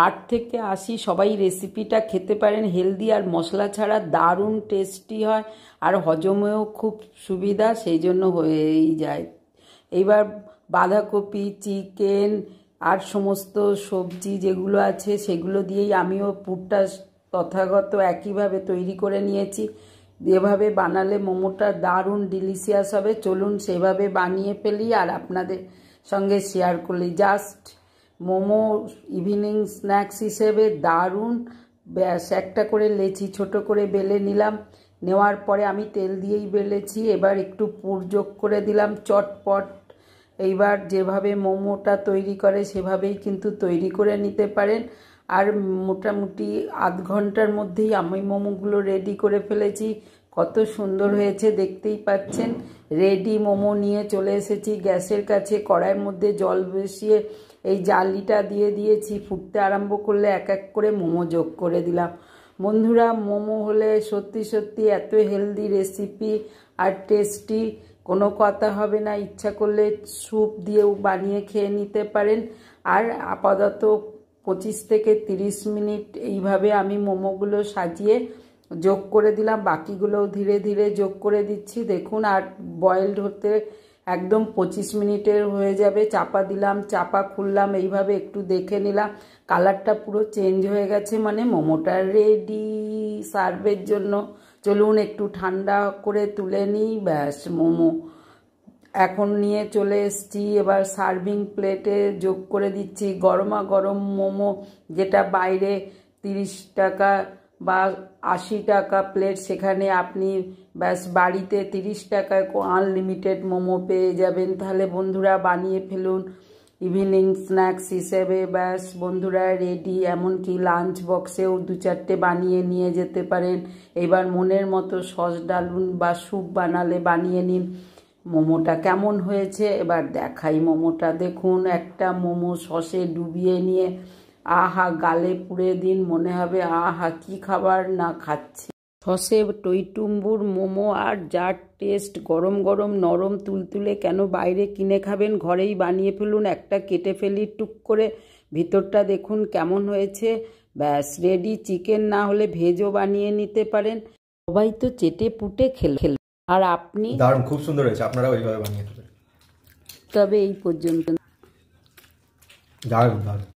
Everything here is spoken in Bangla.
8 থেকে 80 সবাই রেসিপিটা খেতে পারেন। হেলদি আর মশলা ছাড়া দারুণ টেস্টি হয়, আর হজমেও খুব সুবিধা, সেই জন্য হয়েই যায়। এইবার বাঁধাকপি, চিকেন আর সমস্ত সবজি যেগুলো আছে সেগুলো দিয়েই আমিও পুরটা তথাগত একইভাবে তৈরি করে নিয়েছি। এভাবে বানালে মোমোটা দারুণ ডিলিশিয়াস হবে। চলুন সেভাবে বানিয়ে ফেলি আর আপনাদের সঙ্গে শেয়ার করি। জাস্ট মোমো ইভিনিং স্ন্যাক্স হিসেবে দারুণ। ব্যাস একটা করে লেচি ছোট করে বেলে নিলাম, নেওয়ার পরে আমি তেল দিয়েই বেলেছি। এবার একটু পুর যোগ করে দিলাম চটপট। এইবার যেভাবে মোমোটা তৈরি করে সেভাবেই কিন্তু তৈরি করে নিতে পারেন। আর মোটামুটি আধ ঘন্টার মধ্যেই আমি মোমোগুলো রেডি করে ফেলেছি। কত সুন্দর হয়েছে দেখতেই পাচ্ছেন। রেডি মোমো নিয়ে চলে এসেছি গ্যাসের কাছে। কড়াইয়ের মধ্যে জল বসিয়ে এই জালিটা দিয়ে দিয়েছি। ফুটতে আরম্ভ করলে এক এক করে মোমো যোগ করে দিলাম। বন্ধুরা, মোমো হলে সত্যি সত্যি এত হেলদি রেসিপি আর টেস্টি, কোনো কথা হবে না। ইচ্ছা করলে স্যুপ দিয়েও বানিয়ে খেয়ে নিতে পারেন। আর আপাতত 25 থেকে 30 মিনিট এইভাবে আমি মোমোগুলো সাজিয়ে যোগ করে দিলাম। বাকিগুলোও ধীরে ধীরে যোগ করে দিচ্ছি দেখুন। আর বয়েলড হতে একদম 25 মিনিটের হয়ে যাবে। চাপা দিলাম, চাপা খুললাম, এইভাবে একটু দেখে নিলাম। কালারটা পুরো চেঞ্জ হয়ে গেছে, মানে মোমোটা রেডি সার্ভের জন্য। চলুন একটু ঠান্ডা করে তুলে নিই। ব্যাস, মোমো এখন নিয়ে চলে এসেছি। এবার সার্ভিং প্লেটে যোগ করে দিচ্ছি। গরমা গরম মোমো, যেটা বাইরে 30 টাকা বা 80 টাকা প্লেট, সেখানে আপনি ব্যাস বাড়িতে 30 টাকায় আনলিমিটেড মোমো পেয়ে যাবেন। তাহলে বন্ধুরা বানিয়ে ফেলুন ইভিনিং স্ন্যাক্স হিসেবে। ব্যাস বন্ধুরা রেডি। এমনকি লাঞ্চ বক্সেও 2-4টে বানিয়ে নিয়ে যেতে পারেন। এবার মনের মতো সস ডালুন বা স্যুপ বানালে বানিয়ে নিন। মোমোটা কেমন হয়েছে এবার দেখাই। মোমোটা দেখুন, একটা মোমো সসে ডুবিয়ে নিয়ে আহা গালে পুড়ে দিন, মনে হবে আহা কি খাবার না খাচ্ছি। সসে টইটুম্বুর মোমো, আর যার টেস্ট, গরম গরম নরম তুলতুলে। কেন বাইরে কিনে খাবেন, ঘরেই বানিয়ে ফেলুন। একটা কেটে ফেলি টুক করে, ভিতরটা দেখুন কেমন হয়েছে। ব্যাস রেডি। চিকেন না হলে ভেজও বানিয়ে নিতে পারেন। সবাই তো চেটে পুটে খেল। আর আপনি দারুণ, খুব সুন্দর হয়েছে। আপনারা ওইভাবে বানিয়ে ফেলবেন। তবে এই পর্যন্ত। দারুণ দারুণ।